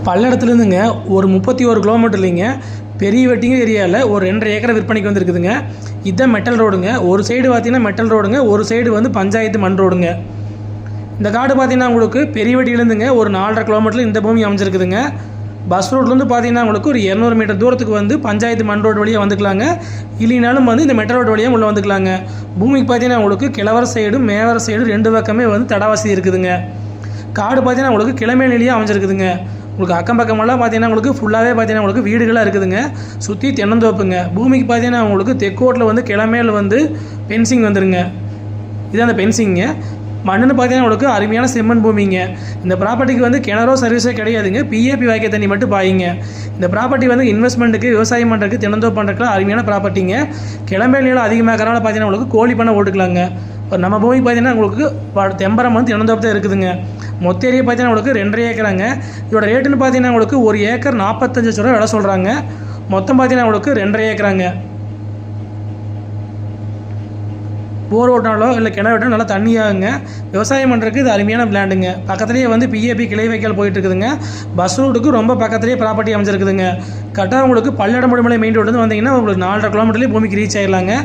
பல்லடத்துலேருந்துங்க ஒரு 31 கிலோமீட்டர் இல்லைங்க, பெரிய வெட்டிங்க ஏரியாவில் ஒரு 2.5 ஏக்கர் விற்பனைக்கு வந்துருக்குதுங்க. இதுதான் மெட்டல் ரோடுங்க. ஒரு சைடு பார்த்தீங்கன்னா மெட்டல் ரோடுங்க, ஒரு சைடு வந்து பஞ்சாயத்து மண் ரோடுங்க. இந்த காடு பார்த்தீங்கன்னா உங்களுக்கு பெரிய வெட்டியிலேருந்துங்க ஒரு 4.5 கிலோமீட்டரில் இந்த பூமி அமைஞ்சிருக்குதுங்க. பஸ் ரோட்லேருந்து பார்த்தீங்கன்னா உங்களுக்கு ஒரு 200 மீட்டர் தூரத்துக்கு வந்து பஞ்சாயத்து மண் ரோடு வழியாக வந்துக்கலாங்க. இல்லைனாலும் வந்து இந்த மெட்டல் ரோடு வழியாக உள்ளே வந்துக்கலாங்க. பூமிக்கு பார்த்தீங்கன்னா உங்களுக்கு கிழவர சைடும் மேவர சைடும் 2 பக்கமே வந்து தட வசதி இருக்குதுங்க. காடு பார்த்தீங்கன்னா உங்களுக்கு கிழமை நிலையாக அமைஞ்சிருக்குதுங்க. உங்களுக்கு அக்கம் பக்கமெல்லாம் பார்த்தீங்கன்னா உங்களுக்கு ஃபுல்லாகவே பார்த்தீங்கன்னா உங்களுக்கு வீடுகளாக இருக்குதுங்க. சுற்றி தென்னந்தோப்புங்க. பூமிக்கு பார்த்தீங்கன்னா உங்களுக்கு தெற்கோட்டில் வந்து கிழமையில் வந்து பென்சிங் வந்துருங்க. இதுதான் அந்த பென்சிங்க. மண்ணுன்னு பார்த்தீங்கன்னா உங்களுக்கு அருமையான செம்மண் பூமிங்க. இந்த ப்ராப்பர்ட்டிக்கு வந்து கிணறோ சர்வீஸோ கிடையாதுங்க. பிஏபி வாய்க்க தண்ணி மட்டும் பாயுங்க. இந்த ப்ராப்பர்ட்டி வந்து இன்வெஸ்ட்மெண்ட்டுக்கு, விவசாயம் பண்ணுறதுக்கு, தென்னந்தோப்பு பண்ணுறதுக்குலாம் அருமையான ப்ராப்பர்ட்டிங்க. கிளம்பே நீளம் அதிகமாகறனால பார்த்தீங்கன்னா உங்களுக்கு கோழி பண்ணை ஓட்டுக்கலாங்க. இப்போ நம்ம பூமி பார்த்தீங்கன்னா உங்களுக்கு தெம்பரம் வந்து தென்னந்தோப்பு தான் இருக்குதுங்க. மொத்த ஏரியா பார்த்தீங்கன்னா உங்களுக்கு 2.5 ஏக்கராங்க. இதோட ரேட்டுன்னு பார்த்தீங்கன்னா உங்களுக்கு ஒரு ஏக்கர் 45 லட்ச ரூபா விலை சொல்கிறாங்க. மொத்தம் பார்த்தீங்கன்னா உங்களுக்கு 2.5 ஏக்கராங்க. போர் ஓட்டினாலோ இல்லை கிணறு ஓட்டினாலும் நல்லா தண்ணியாகுங்க. விவசாயம் பண்ணுறதுக்கு இது அருமையான பிளாண்டுங்க. பக்கத்துலேயே வந்து பிஏபி கிளை வைக்கல் போயிட்டு இருக்குதுங்க. பஸ் ரூட்டுக்கு ரொம்ப பக்கத்துலேயே ப்ராப்பர்ட்டி அமைஞ்சிருக்குதுங்க. கரெக்டாக உங்களுக்கு பல்லடம் முடிமலை மெயின் ரோடு வந்தீங்கன்னா உங்களுக்கு 4.5 கிலோமீட்டர்லேயே பூமிக்கு ரீச் ஆகிடலாங்க.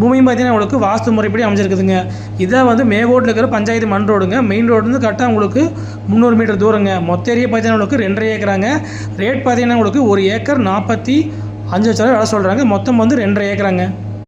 பூமியும் பார்த்தீங்கன்னா உங்களுக்கு வாஸ்து முறைப்படி அமைஞ்சிருக்குதுங்க. இதான் வந்து மேகோட்டில் இருக்கிற பஞ்சாயத்து மண் ரோடுங்க. மெயின் ரோடு வந்து கரெக்டாக உங்களுக்கு 300 மீட்டர் தூரங்க. மொத்த ஏரியா பார்த்தீங்கன்னா உங்களுக்கு 2.5 ஏக்கராங்க. ரேட் பார்த்தீங்கன்னா உங்களுக்கு ஒரு ஏக்கர் 45 லட்ச ரூபா விலை சொல்கிறாங்க. மொத்தம் வந்து 2.5 ஏக்கராங்க.